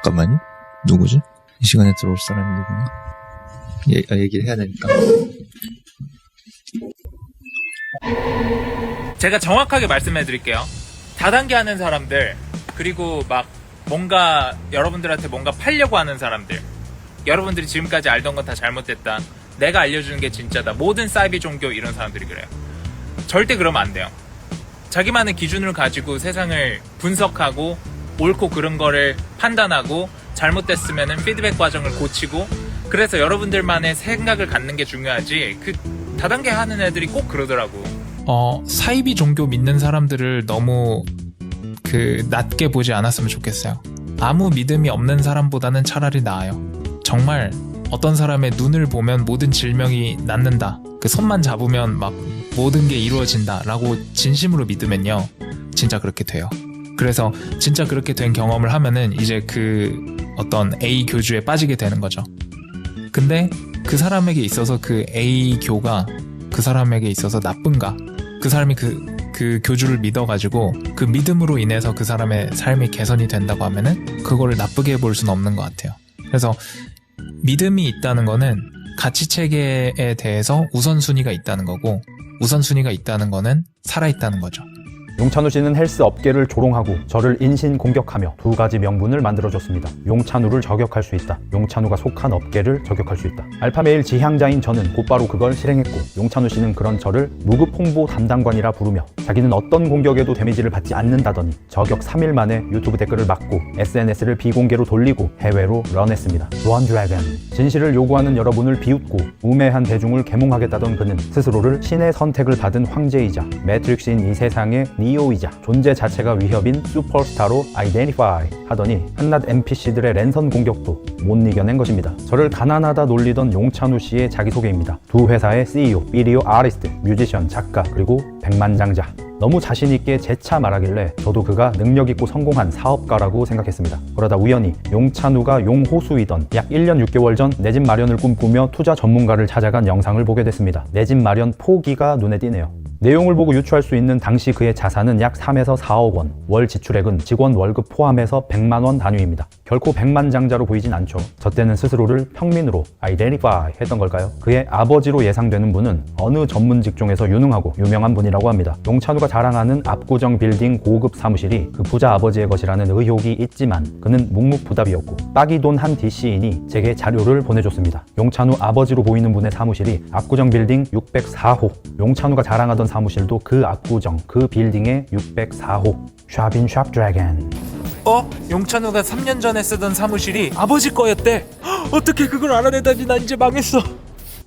잠깐만요. 누구지? 이 시간에 들어올 사람이 누구냐? 얘기를 해야 되니까. 제가 정확하게 말씀해 드릴게요. 다단계 하는 사람들, 그리고 막 뭔가 여러분들한테 뭔가 팔려고 하는 사람들, 여러분들이 지금까지 알던 건 다 잘못됐다, 내가 알려주는 게 진짜다, 모든 사이비 종교 이런 사람들이 그래요. 절대 그러면 안 돼요. 자기만의 기준을 가지고 세상을 분석하고 옳고 그른 거를 판단하고 잘못됐으면 피드백 과정을 고치고, 그래서 여러분들만의 생각을 갖는 게 중요하지, 그 다단계 하는 애들이 꼭 그러더라고. 사이비 종교 믿는 사람들을 너무 낮게 보지 않았으면 좋겠어요. 아무 믿음이 없는 사람보다는 차라리 나아요. 정말 어떤 사람의 눈을 보면 모든 질병이 낫는다, 그 손만 잡으면 막 모든 게 이루어진다 라고 진심으로 믿으면요, 진짜 그렇게 돼요. 그래서 진짜 그렇게 된 경험을 하면은 이제 그 어떤 A 교주에 빠지게 되는 거죠. 근데 그 사람에게 있어서 그 A 교가 그 사람에게 있어서 나쁜가? 그 사람이 그 교주를 믿어가지고 그 믿음으로 인해서 그 사람의 삶이 개선이 된다고 하면은 그거를 나쁘게 볼 수는 없는 것 같아요. 그래서 믿음이 있다는 거는 가치체계에 대해서 우선순위가 있다는 거고, 우선순위가 있다는 거는 살아있다는 거죠. 용찬우 씨는 헬스 업계를 조롱하고 저를 인신공격하며 두 가지 명분을 만들어줬습니다. 용찬우를 저격할 수 있다, 용찬우가 속한 업계를 저격할 수 있다. 알파메일 지향자인 저는 곧바로 그걸 실행했고, 용찬우 씨는 그런 저를 무급 홍보 담당관이라 부르며 자기는 어떤 공격에도 데미지를 받지 않는다더니 저격 3일 만에 유튜브 댓글을 막고 SNS를 비공개로 돌리고 해외로 런했습니다. 원 드래곤. 진실을 요구하는 여러분을 비웃고 우매한 대중을 계몽하겠다던 그는 스스로를 신의 선택을 받은 황제이자 매트릭스인 이 세상의 니오이자 존재 자체가 위협인 슈퍼스타로 아이덴티파이 하더니 한낱 NPC들의 랜선 공격도 못 이겨낸 것입니다. 저를 가난하다 놀리던 용찬우 씨의 자기소개입니다. 두 회사의 CEO, 비디오 아티스트, 뮤지션, 작가, 그리고 백만장자. 너무 자신있게 재차 말하길래 저도 그가 능력있고 성공한 사업가라고 생각했습니다. 그러다 우연히 용찬우가 용호수이던 약 1년 6개월 전 내 집 마련을 꿈꾸며 투자 전문가를 찾아간 영상을 보게 됐습니다. 내 집 마련 포기가 눈에 띄네요. 내용을 보고 유추할 수 있는 당시 그의 자산은 약 3에서 4억 원, 월 지출액은 직원 월급 포함해서 100만 원 단위입니다. 결코 백만장자로 보이진 않죠. 저 때는 스스로를 평민으로 아이덴티파이 했던 걸까요? 그의 아버지로 예상되는 분은 어느 전문 직종에서 유능하고 유명한 분이라고 합니다. 용찬우가 자랑하는 압구정 빌딩 고급 사무실이 그 부자 아버지의 것이라는 의혹이 있지만 그는 묵묵부답이었고, 딱이 돈 한 DC인이 제게 자료를 보내줬습니다. 용찬우 아버지로 보이는 분의 사무실이 압구정 빌딩 604호, 용찬우가 자랑하던 사무실도 그 압구정 그 빌딩의 604호. 샵인샵 드래곤. 용찬우가 3년 전에 쓰던 사무실이 아버지 거였대. 어떻게 그걸 알아내다니, 나 이제 망했어.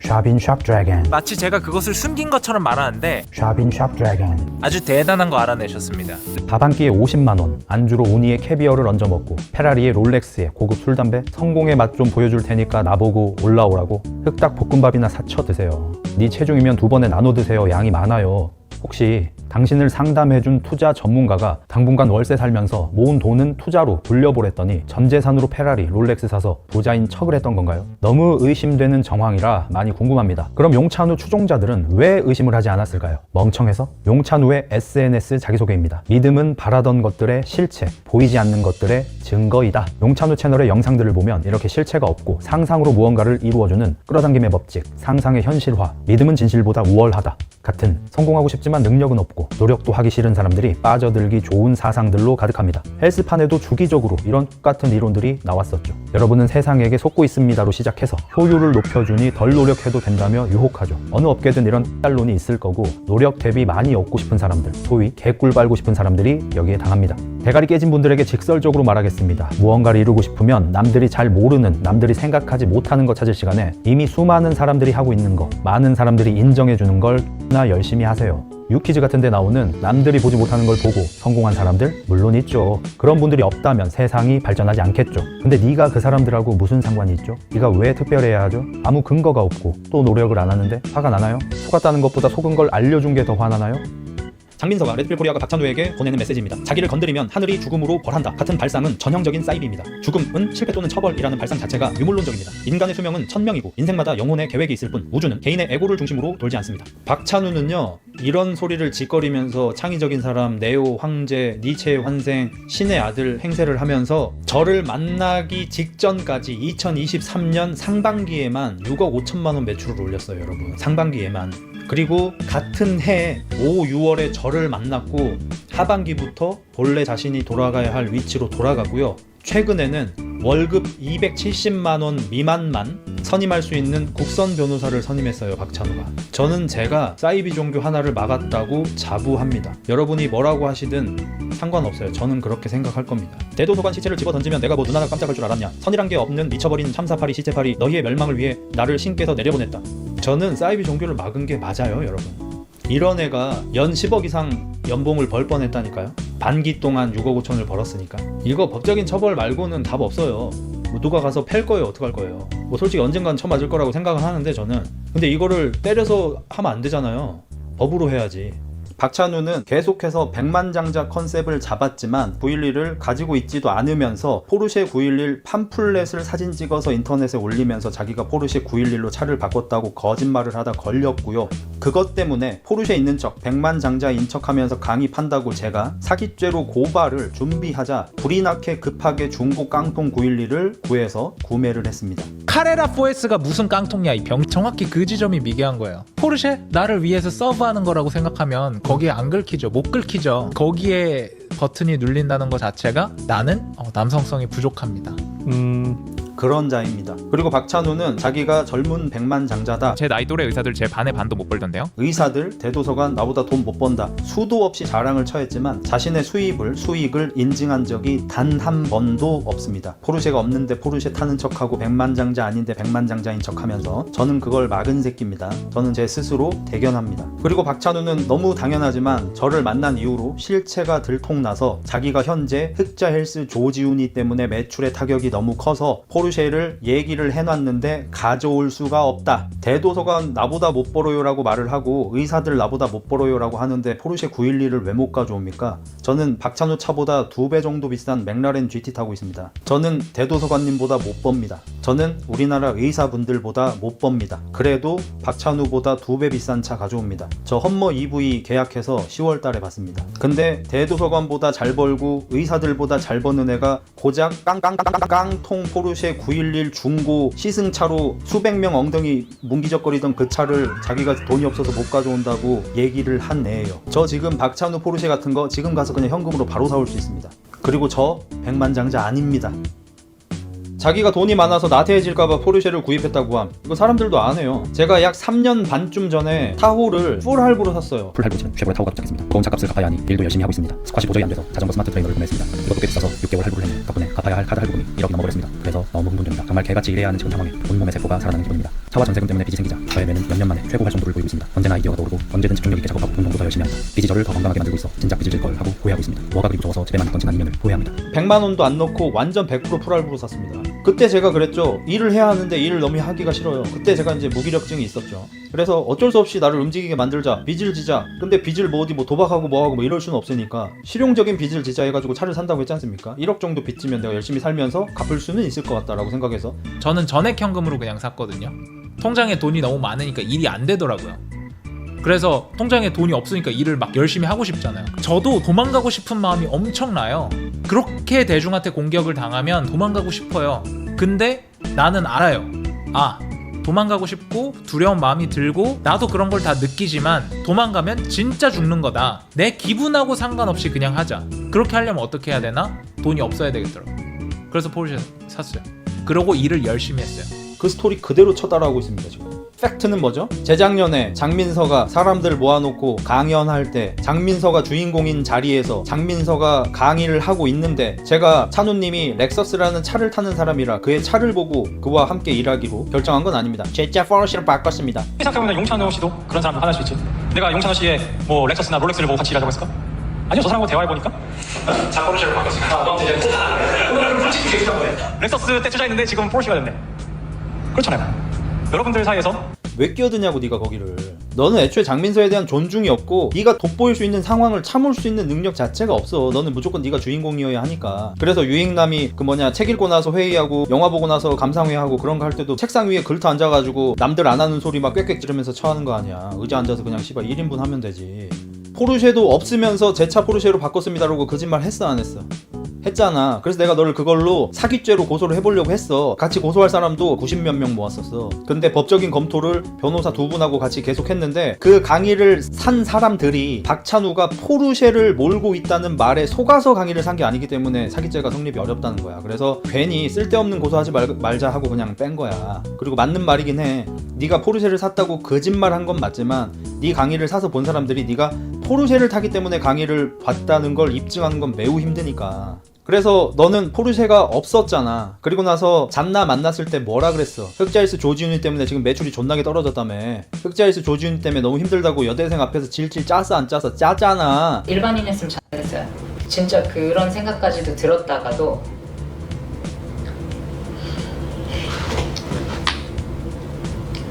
샵인샵 드래곤. 마치 제가 그것을 숨긴 것처럼 말하는데 샵인샵 드래곤. 아주 대단한 거 알아내셨습니다. 밥 한 끼에 50만 원, 안주로 우니에 캐비어를 얹어 먹고 페라리에 롤렉스에 고급 술담배, 성공의 맛 좀 보여줄 테니까 나보고 올라오라고 흑닭 볶음밥이나 사쳐 드세요. 네 체중이면 2번에 나눠 드세요. 양이 많아요. 혹시 당신을 상담해준 투자 전문가가 당분간 월세 살면서 모은 돈은 투자로 돌려보랬더니 전 재산으로 페라리, 롤렉스 사서 부자인 척을 했던 건가요? 너무 의심되는 정황이라 많이 궁금합니다. 그럼 용찬우 추종자들은 왜 의심을 하지 않았을까요? 멍청해서? 용찬우의 SNS 자기소개입니다. 믿음은 바라던 것들의 실체, 보이지 않는 것들의 증거이다. 용찬우 채널의 영상들을 보면 이렇게 실체가 없고 상상으로 무언가를 이루어주는 끌어당김의 법칙, 상상의 현실화, 믿음은 진실보다 우월하다 같은 성공하고 싶지만 능력은 없고 노력도 하기 싫은 사람들이 빠져들기 좋은 사상들로 가득합니다. 헬스판에도 주기적으로 이런 똑같은 이론들이 나왔었죠. 여러분은 세상에게 속고 있습니다로 시작해서 효율을 높여주니 덜 노력해도 된다며 유혹하죠. 어느 업계든 이런 딸론이 있을 거고, 노력 대비 많이 얻고 싶은 사람들, 소위 개꿀 빨고 싶은 사람들이 여기에 당합니다. 대가리 깨진 분들에게 직설적으로 말하겠습니다. 무언가를 이루고 싶으면 남들이 잘 모르는, 남들이 생각하지 못하는 거 찾을 시간에 이미 수많은 사람들이 하고 있는 거, 많은 사람들이 인정해주는 걸 열심히 하세요. 유퀴즈 같은 데 나오는 남들이 보지 못하는 걸 보고 성공한 사람들 물론 있죠. 그런 분들이 없다면 세상이 발전하지 않겠죠. 근데 네가 그 사람들하고 무슨 상관이 있죠? 네가 왜 특별해야 하죠? 아무 근거가 없고 또 노력을 안 하는데 화가 나나요? 속았다는 것보다 속은 걸 알려준 게 더 화나나요? 장민서가 레드필 코리아가 박찬호에게 보내는 메시지입니다. 자기를 건드리면 하늘이 죽음으로 벌한다. 같은 발상은 전형적인 사이비입니다. 죽음은 실패 또는 처벌이라는 발상 자체가 유물론적입니다. 인간의 수명은 1000명이고 인생마다 영혼의 계획이 있을 뿐 우주는 개인의 에고를 중심으로 돌지 않습니다. 박찬호는요, 이런 소리를 짓거리면서 창의적인 사람, 네오, 황제, 니체의 환생, 신의 아들 행세를 하면서 저를 만나기 직전까지 2023년 상반기에만 6억 5천만 원 매출을 올렸어요, 여러분. 상반기에만. 그리고 같은 해 5, 6월에 저를 만났고 하반기부터 본래 자신이 돌아가야 할 위치로 돌아가고요. 최근에는 월급 270만 원 미만만 선임할 수 있는 국선 변호사를 선임했어요, 박찬호가. 저는 제가 사이비 종교 하나를 막았다고 자부합니다. 여러분이 뭐라고 하시든 상관없어요. 저는 그렇게 생각할 겁니다. 대도서관 시체를 집어 던지면 내가 뭐 눈 하나 깜짝할 줄 알았냐? 선이란 게 없는 미쳐버린 참사파리 시체파리 너희의 멸망을 위해 나를 신께서 내려보냈다. 저는 사이비 종교를 막은 게 맞아요, 여러분. 이런 애가 연 10억 이상 연봉을 벌 뻔했다니까요. 반기 동안 6억 5천을 벌었으니까. 이거 법적인 처벌 말고는 답 없어요. 뭐 누가 가서 팰 거예요, 어떡할 거예요. 뭐 솔직히 언젠간 쳐맞을 거라고 생각은 하는데 저는. 근데 이거를 때려서 하면 안 되잖아요. 법으로 해야지. 박찬호는 계속해서 백만장자 컨셉을 잡았지만 911을 가지고 있지도 않으면서 포르쉐 911 팜플렛을 사진 찍어서 인터넷에 올리면서 자기가 포르쉐 911로 차를 바꿨다고 거짓말을 하다 걸렸고요. 그것 때문에 포르쉐 있는 척 백만장자인 척하면서 강의판다고 제가 사기죄로 고발을 준비하자 불이 나게 급하게 중고 깡통 911을 구해서 구매를 했습니다. 카레라 4S가 무슨 깡통이야, 이 병. 정확히 그 지점이 미개한 거예요. 포르쉐 나를 위해서 서브하는 거라고 생각하면 거기에 안 긁히죠. 못 긁히죠. 거기에 버튼이 눌린다는 것 자체가 나는 남성성이 부족합니다. 그런 자입니다. 그리고 박찬호는 자기가 젊은 백만장자다. 제 나이 또래 의사들 제 반의 반도 못 벌던데요. 의사들, 대도서관 나보다 돈 못 번다. 수도 없이 자랑을 처했지만 자신의 수익을 인증한 적이 단 한 번도 없습니다. 포르쉐가 없는데 포르쉐 타는 척하고 백만장자 아닌데 백만장자인 척하면서 저는 그걸 막은 새끼입니다. 저는 제 스스로 대견합니다. 그리고 박찬호는 너무 당연하지만 저를 만난 이후로 실체가 들통나서 자기가 현재 흑자 헬스 조지훈이 때문에 매출의 타격이 너무 커서 포르쉐를 얘기를 해놨는데 가져올 수가 없다. 대도서관 나보다 못 벌어요라고 말을 하고 의사들 나보다 못 벌어요라고 하는데 포르쉐 911을 왜 못 가져옵니까? 저는 박찬호 차보다 2배 정도 비싼 맥라렌 GT 타고 있습니다. 저는 대도서관님보다 못 법니다. 저는 우리나라 의사분들보다 못 법니다. 그래도 박찬호보다 2배 비싼 차 가져옵니다. 저 험머 EV 계약해서 10월 달에 받습니다. 근데 대도서관보다 잘 벌고 의사들보다 잘 버는 애가 고작 깡통 포르쉐 911 중고 시승차로 수백 명 엉덩이 뭉기적거리던 그 차를 자기가 돈이 없어서 못 가져온다고 얘기를 한 애예요. 저 지금 박찬호 포르쉐 같은 거 지금 가서 그냥 현금으로 바로 사올 수 있습니다. 그리고 저 백만장자 아닙니다. 자기가 돈이 많아서 나태해질까봐 포르쉐를 구입했다고 함. 이거 사람들도 안 해요. 제가 약 3년 반쯤 전에 타호를 풀 할부로 샀어요. 풀 할부지는 쉐보레 타호가 도착했습니다. 무거운 차값을 갚아야 하니 일도 열심히 하고 있습니다. 스쿼시 도저히 안 돼서 자전거 스마트 트레이너를 구매했습니다. 이것도 꽤 비싸서 6개월 할부를 했는데 덕분에 갚아야 할 카드 할부금이 1억이 넘어버렸습니다. 그래서 너무 흥분됩니다. 정말 개같이 일해야 하는 지금 상황에 온몸의 세포가 살아나는 기분입니다. 차와 전세금 때문에 빚이 생기자 저의 매는 몇 년 만에 최고 활성도를 보이고 있습니다. 언제나 아이디어가 떠오르고 언제든 집중력 있게 작업하고 운동도 더 열심히 합니다. 빚이 저를 더 건강하게 만들고 있어 진작 빚을 질 걸 하고 후회하고 있습니다. 뭐가 그리 무서워서 집에만 있던 지난 2년을 후회합니다. 100만 원도 안 넣고 완전 100% 풀 할부로 샀습니다. 그때 제가 그랬죠. 일을 해야 하는데 일을 너무 하기가 싫어요. 그때 제가 이제 무기력증이 있었죠. 그래서 어쩔 수 없이 나를 움직이게 만들자. 빚을 지자. 근데 빚을 뭐 어디 뭐 도박하고 뭐하고 뭐 이럴 수는 없으니까 실용적인 빚을 지자 해가지고 차를 산다고 했지 않습니까? 1억 정도 빚지면 내가 열심히 살면서 갚을 수는 있을 것 같다라고 생각해서 저는 전액 현금으로 그냥 샀거든요. 통장에 돈이 너무 많으니까 일이 안 되더라고요. 그래서 통장에 돈이 없으니까 일을 막 열심히 하고 싶잖아요. 저도 도망가고 싶은 마음이 엄청나요. 그렇게 대중한테 공격을 당하면 도망가고 싶어요. 근데 나는 알아요. 도망가고 싶고 두려운 마음이 들고 나도 그런 걸 다 느끼지만 도망가면 진짜 죽는 거다. 내 기분하고 상관없이 그냥 하자. 그렇게 하려면 어떻게 해야 되나? 돈이 없어야 되겠더라고. 그래서 포르쉐 샀어요. 그러고 일을 열심히 했어요. 그 스토리 그대로 쳐따라하고 있습니다 지금. 팩트는 뭐죠? 재작년에 장민서가 사람들 모아놓고 강연할 때 장민서가 주인공인 자리에서 장민서가 강의를 하고 있는데 제가 찬우님이 렉서스라는 차를 타는 사람이라 그의 차를 보고 그와 함께 일하기로 결정한 건 아닙니다. 제 차 포르쉐로 바꿨습니다. 생각해보면 용찬호 씨도 그런 사람도 하나일 수 있지. 내가 용찬호 씨의 뭐 렉서스나 롤렉스를 보고 같이 일하자고 했을까? 아니요, 저 사람하고 대화해보니까 차 포르쉐로 바꿨습니다. 넌 이제 오늘 솔직히 얘기한 거예요. 렉서스 때 투자했는데 지금 포르쉐가 됐네. 그렇잖아요. 여러분들 사이에서 왜 끼어드냐고 네가 거기를. 너는 애초에 장민서에 대한 존중이 없고 네가 돋보일 수 있는 상황을 참을 수 있는 능력 자체가 없어. 너는 무조건 네가 주인공이어야 하니까. 그래서 유익남이 책 읽고 나서 회의하고 영화 보고 나서 감상회하고 그런 거 할 때도 책상 위에 글터 앉아가지고 남들 안 하는 소리 막 꽥꽥 지르면서 처하는 거 아니야. 의자 앉아서 그냥 씨발 1인분 하면 되지. 포르쉐도 없으면서 제 차 포르쉐로 바꿨습니다라고 거짓말 했어 안 했어? 했잖아. 그래서 내가 너를 그걸로 사기죄로 고소를 해보려고 했어. 같이 고소할 사람도 90몇 명 모았었어. 근데 법적인 검토를 변호사 2분하고 같이 계속 했는데 그 강의를 산 사람들이 박찬우가 포르쉐를 몰고 있다는 말에 속아서 강의를 산 게 아니기 때문에 사기죄가 성립이 어렵다는 거야. 그래서 괜히 쓸데없는 고소하지 말자 하고 그냥 뺀 거야. 그리고 맞는 말이긴 해. 네가 포르쉐를 샀다고 거짓말 한 건 맞지만 네 강의를 사서 본 사람들이 네가 포르쉐를 타기 때문에 강의를 봤다는 걸 입증하는 건 매우 힘드니까. 그래서 너는 포르쉐가 없었잖아. 그리고 나서 잔나 만났을 때 뭐라 그랬어? 흑자일스 조지훈이 때문에 지금 매출이 존나게 떨어졌다며. 흑자일스 조지훈이 때문에 너무 힘들다고 여대생 앞에서 질질 짰어 안 짰어? 짜잖아. 일반인이었으면 잘했어요. 진짜 그런 생각까지도 들었다가도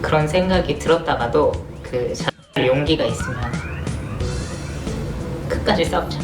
그런 생각이 들었다가도 그 용기가 있으면 끝까지 싸우자.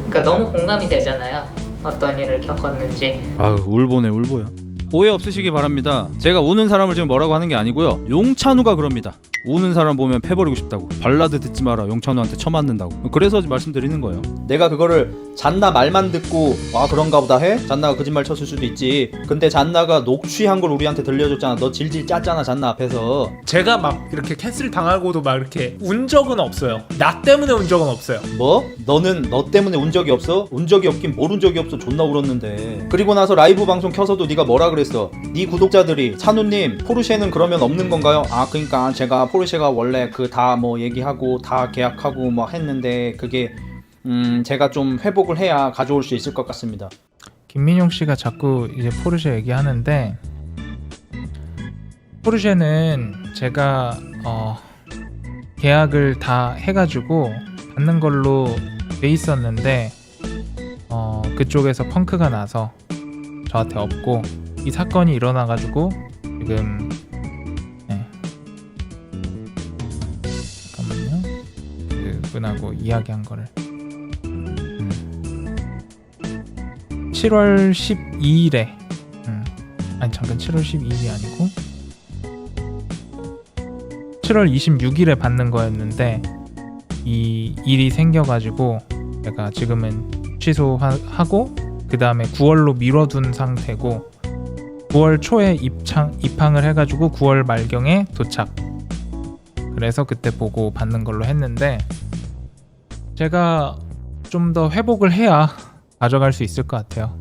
그러니까 너무 공감이 되잖아요. 어떤 일을 겪었는지. 아유 울보네 울보야. 오해 없으시기 바랍니다. 제가 우는 사람을 지금 뭐라고 하는 게 아니고요. 용찬우가 그럽니다. 우는 사람 보면 패버리고 싶다고. 발라드 듣지 마라. 용찬우한테 처맞는다고. 그래서 말씀드리는 거예요. 내가 그거를 잔나 말만 듣고 아 그런가 보다 해? 잔나가 거짓말 쳤을 수도 있지. 근데 잔나가 녹취한 걸 우리한테 들려줬잖아. 너 질질 짰잖아 잔나 앞에서. 제가 막 이렇게 캔슬 당하고도 막 이렇게 운 적은 없어요. 나 때문에 운 적은 없어요. 뭐? 너는 너 때문에 운 적이 없어? 운 적이 없긴 뭘 운 적이 없어. 존나 울었는데. 그리고 나서 라이브 방송 켜서도 네가 뭐라 그랬어? 네 구독자들이 찬우님 포르쉐는 그러면 없는 건가요? 아 그러니까 제가 포르쉐가 원래 그 다 뭐 얘기하고 다 계약하고 뭐 했는데 그게 제가 좀 회복을 해야 가져올 수 있을 것 같습니다. 김민용 씨가 자꾸 이제 포르쉐 얘기하는데 포르쉐는 제가 계약을 다 해가지고 받는 걸로 돼 있었는데 그쪽에서 펑크가 나서 저한테 없고 이 사건이 일어나가지고 지금 잠깐만요. 그분하고 이야기한 거를 7월 12일에 아니 잠깐 7월 12일이 아니고 7월 26일에 받는 거였는데 이 일이 생겨가지고 제가 지금은 취소하고 그 다음에 9월로 미뤄둔 상태고 9월 초에 입항을 해가지고 9월 말경에 도착. 그래서 그때 보고 받는 걸로 했는데 제가 좀 더 회복을 해야 가져갈 수 있을 것 같아요.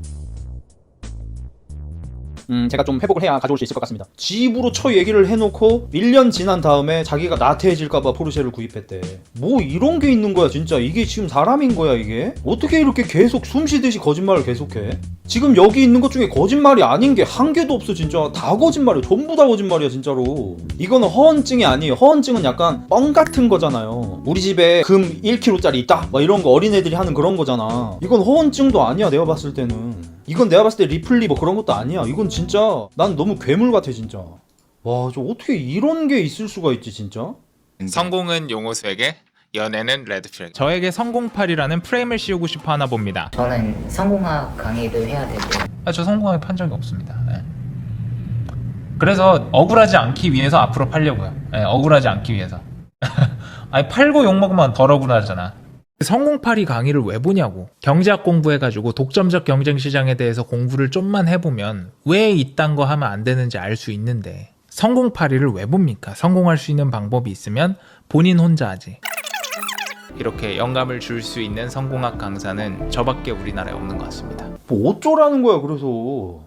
제가 좀 회복을 해야 가져올 수 있을 것 같습니다. 집으로 얘기를 해놓고 1년 지난 다음에 자기가 나태해질까봐 포르쉐를 구입했대. 뭐 이런 게 있는 거야 진짜. 이게 지금 사람인 거야 이게? 어떻게 이렇게 계속 숨쉬듯이 거짓말을 계속해? 지금 여기 있는 것 중에 거짓말이 아닌 게 한 개도 없어 진짜. 다 거짓말이야. 전부 다 거짓말이야 진짜로. 이거는 허언증이 아니에요. 허언증은 약간 뻥 같은 거잖아요. 우리 집에 금 1kg짜리 있다 막 이런 거 어린애들이 하는 그런 거잖아. 이건 허언증도 아니야 내가 봤을 때는. 이건 내가 봤을 때 리플리 뭐 그런 것도 아니야. 이건 진짜 난 너무 괴물 같아 진짜. 와, 저 어떻게 이런 게 있을 수가 있지 진짜? 성공은 용호수에게, 연애는 레드플래그. 저에게 성공팔이라는 프레임을 씌우고 싶어 하나 봅니다. 저는 성공학 강의도 해야 되고. 저 성공하게 판 적이 없습니다. 그래서 억울하지 않기 위해서 앞으로 팔려고요. 억울하지 않기 위해서. 아니 팔고 욕먹으면 덜 억울하잖아. 성공팔이 강의를 왜 보냐고. 경제학 공부해가지고 독점적 경쟁 시장에 대해서 공부를 좀만 해보면 왜 이딴 거 하면 안 되는지 알 수 있는데 성공팔이를 왜 봅니까? 성공할 수 있는 방법이 있으면 본인 혼자 하지. 이렇게 영감을 줄 수 있는 성공학 강사는 저밖에 우리나라에 없는 것 같습니다. 뭐 어쩌라는 거야 그래서.